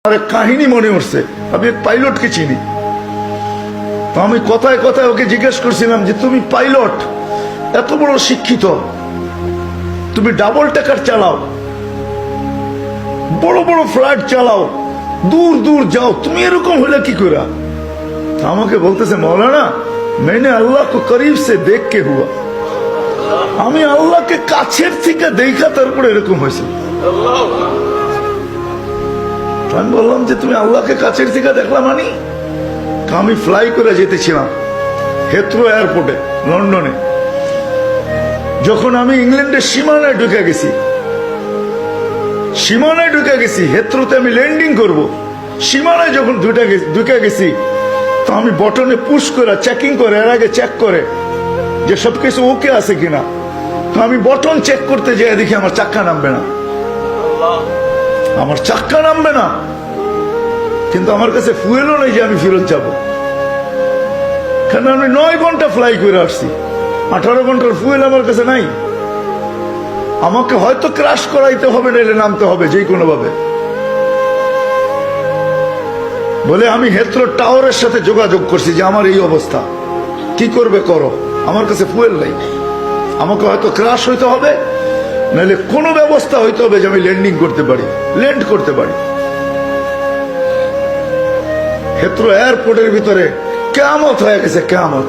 আরে কাহিনী মনে উঠছে, আমি এক পাইলটকে চিনি। তো আমি কথায় কথায় ওকে জিজ্ঞেস করছিলাম যে তুমি পাইলট, এত বড় শিক্ষিত, তুমি ডাবল টেকার চালাও, বড় বড় ফ্লাইট চালাও, দূর দূর যাও, তুমি এরকম হলে কি করে? আমাকে বলতেছে মৌলানা मैंने अल्लाह को करीब से देख के हुआ, আমি আল্লাহকে কাছের থেকে দেখা তারপরে এরকম হয়েছে। আমি বললাম যে তুমি আল্লাহকে কাছের থেকে দেখলাম? আমি ফ্লাই করে যেতেছিলাম হেথ্রো এয়ারপোর্টে লন্ডনে। যখন আমি ইংল্যান্ডের সীমানায় ঢুকে গেছি, হেথ্রোতে আমি ল্যান্ডিং করব, সীমানায় যখন ঢুকে গেছি, তো আমি বটনে পুশ করে চেকিং করে, এর আগে চেক করে যে সবকিছু ওকে আছে কিনা। তো আমি বটন চেক করতে যাই, দেখি আমার চাক্কা নামবে না, কিন্তু আমার কাছে ফুয়েলও নেই যে আমি ফেরত যাব, কারণ আমি 9 ঘন্টা ফ্লাই করে আসছি, 18 ঘন্টার ফুয়েল আমার কাছে নাই। আমাকে হয়তো ক্রাশ করাইতে হবে, নাইলে নামতে হবে যে কোনো ভাবে। বলে আমি হেথ্রো টাওয়ারের সাথে যোগাযোগ করছি যে আমার এই অবস্থা, কি করবে করো, আমার কাছে ফুয়েল নাই, আমাকে হয়তো ক্রাশ হইতে হবে, নাহলে কোনো ব্যবস্থা হইতে হবে যে আমি ল্যান্ড করতে পারি। হেথ্রো এয়ারপোর্টের ভিতরে কিয়ামত হয়ে গেছে, কিয়ামত,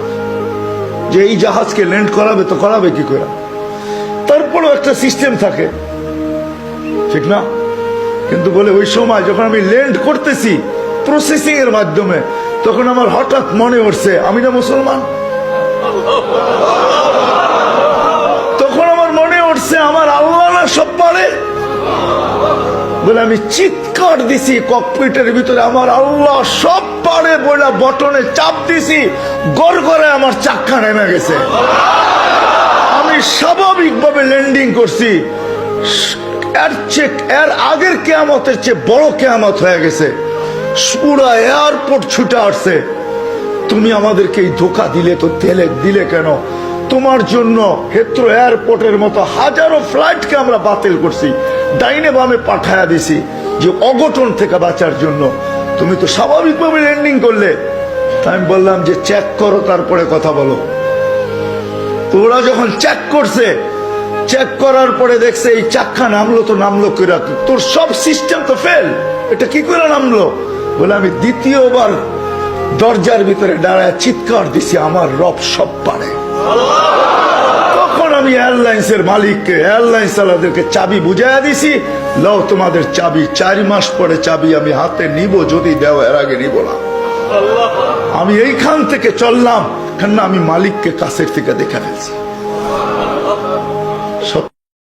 যে এই জাহাজকে ল্যান্ড করাবে তো করাবে কি করে। তারপরেও একটা সিস্টেম থাকে, ঠিক না? কিন্তু বলে ওই সময় যখন আমি ল্যান্ড করতেছি প্রসেসিং এর মাধ্যমে, তখন আমার হঠাৎ মনে উঠছে আমি না মুসলমান। তখন আমার মনে উঠছে আমার আল্লাহ না সব পারে। বলে আমি চিৎকার দিছি ককপিটের ভিতরে, আমার আল্লাহ সব পারে বলে বটনে চাপ দিছি, গড়গড়ে আমার চাক্কা নেমে গেছে। আমি স্বাভাবিকভাবে ল্যান্ডিং করছি। এর আগের কিয়ামতের চেয়ে বড় কিয়ামত হয়ে গেছে। পুরা এয়ারপোর্ট ছুটে আসছে, তুমি আমাদেরকে এই ধোঁকা দিলে তো দিলে কেন? তোমার জন্য হেথ্রো এয়ারপোর্টের মতো হাজারো ফ্লাইটকে আমরা বাতিল করছি, ডাইনে বামে পাঠায়া দিছি যে অঘটন থেকে বাঁচার জন্য। তুমি তো স্বাভাবিকভাবে ল্যান্ডিং করলে। আমি বললাম যে চেক করো, তারপরে কথা বলো। তো ওরা যখন চেক করছে, চেক করার পরে দেখছে এই চাক্কা নামলো করে, তোর সব সিস্টেম তো ফেল, এটা কি করে নামলো? বলে আমি দ্বিতীয়বার দরজার ভিতরে দাঁড়ায় চিৎকার দিছি আমার রব সব পারে। তখন আমি এয়ারলাইন্সের মালিককে, এয়ারলাইন্স চালাদেরকে চাবি বুঝাইয়া দিছি, লও তোমাদের চাবি, 4 মাস পরে চাবি আমি হাতে নিব, যদি দেও, এর আগে নিব না। আমি এইখান থেকে চললাম, কেন আমি মালিককে কাছের থেকে দেখে ফেলছি।